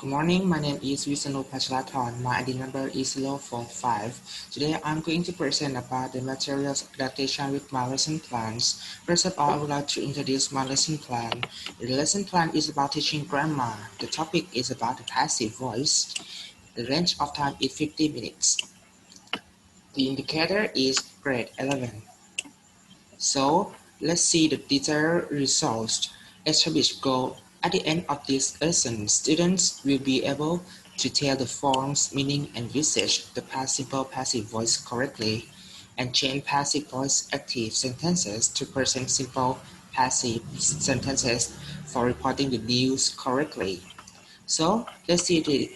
Good morning, my name is Wisanu Pachalathon. My ID number is 045. Today I'm going to present about the materials adaptation with my lesson plans. First of all, I would like to introduce my lesson plan. The lesson plan is about teaching grammar. The topic is about the passive voice. The range of time is 50 minutes. The indicator is grade 11. So let's see the detailed results. Establish goal. At the end of this lesson, students will be able to tell the forms, meaning, and usage the past simple passive voice correctly, and change passive voice active sentences to present simple passive sentences for reporting the news correctly. So let's see the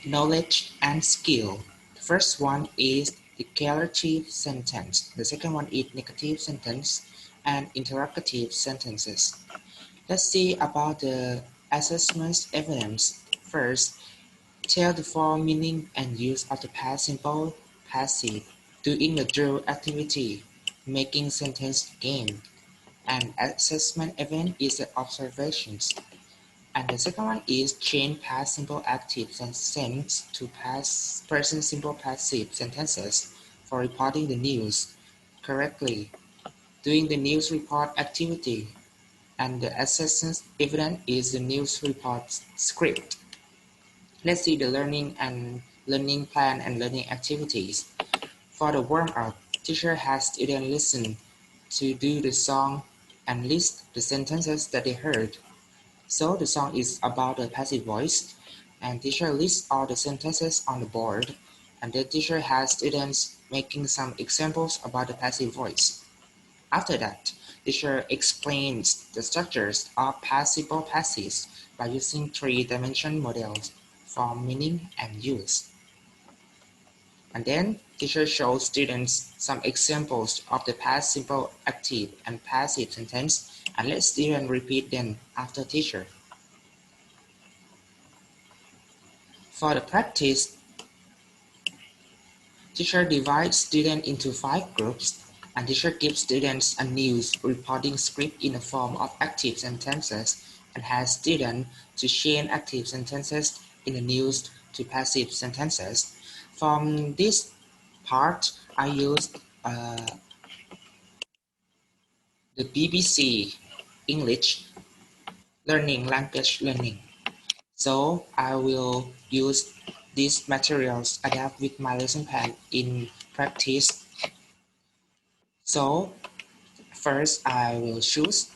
knowledge and skill. The first one is declarative sentence. The second one is negative sentence and interrogative sentences. Let's see about the assessment evidence. First, tell the form, meaning, and use of the past simple passive. Doing the drill activity, making sentence game. An assessment event is the observations. And the second one is change past simple active sentence to past present simple passive sentences for reporting the news correctly. Doing the news report activity. And the assessment evidence is the news report script. Let's see the learning plan and learning activities. For the warm-up, teacher has students listen to do the song and list the sentences that they heard. So the song is about the passive voice, and teacher lists all the sentences on the board, and the teacher has students making some examples about the passive voice. After that, teacher explains the structures of passive passives by using three-dimension models for meaning and use. And then teacher shows students some examples of the past simple active and passive sentence and let students repeat them after teacher. For the practice, teacher divides students into 5 groups, and teacher gives students a news reporting script in the form of active sentences and has students to change active sentences in the news to passive sentences. From this part, I used the BBC English language learning. So I will use these materials adapt with my lesson plan in practice. So first I will choose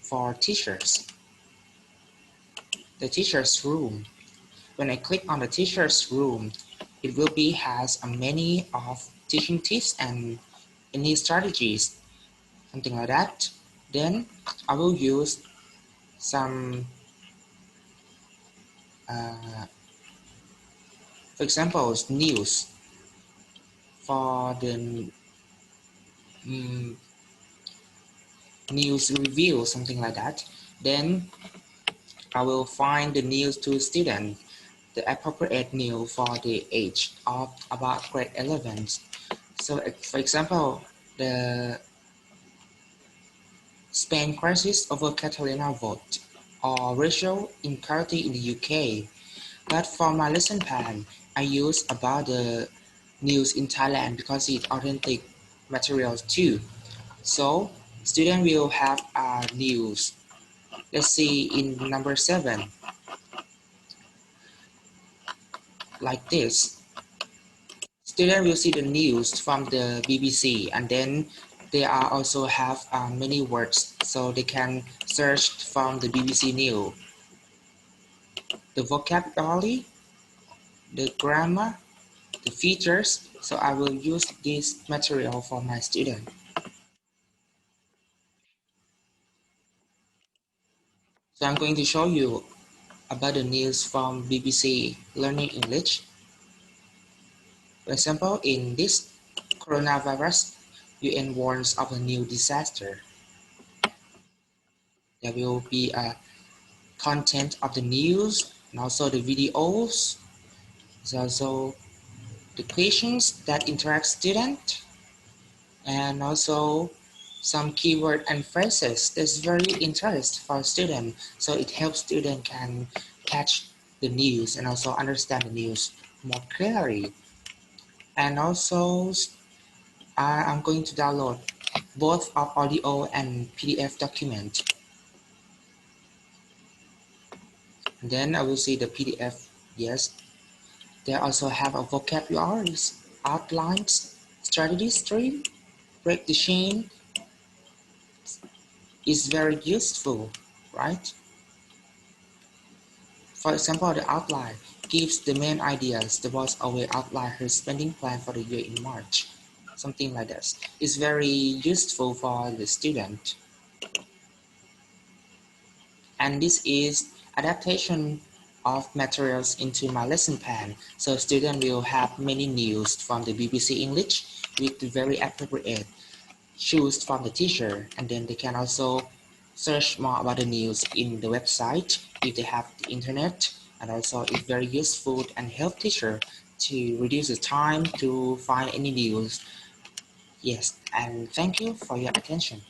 for teachers, the teacher's room. When I click on the teacher's room, it will be has a many of teaching tips and any strategies, something like that. Then I will use some, for example, news for the news review, something like that. Then I will find the news to students, the appropriate news for the age of about grade 11. So for example, the Spain crisis over Catalina vote or racial inequality in the UK. But for my lesson plan, I use about the news in Thailand because it's authentic materials too. So students will have news. Let's see in number 7, like this. Students will see the news from the BBC and then they are also have many words so they can search from the BBC News. The vocabulary, the grammar, the features, so I will use this material for my student. So I'm going to show you about the news from BBC Learning English. For example, in this coronavirus, UN warns of a new disaster. There will be a content of the news and also the videos. There's also the questions that interact student and also some keyword and phrases that's very interesting for student. So it helps student can catch the news and also understand the news more clearly. And also, I'm going to download both of audio and PDF document. And then I will see the PDF. Yes, they also have a vocabularies, outlines, strategy stream, break the chain is very useful, right? For example, the outline gives the main ideas. The boss always outline her spending plan for the year in March. Something like this. It's very useful for the student. And this is adaptation of materials into my lesson plan. So student will have many news from the BBC English with very appropriate choose from the teacher, and then they can also search more about the news in the website if they have the internet. And also it's very useful and help teacher to reduce the time to find any news. Yes, and thank you for your attention.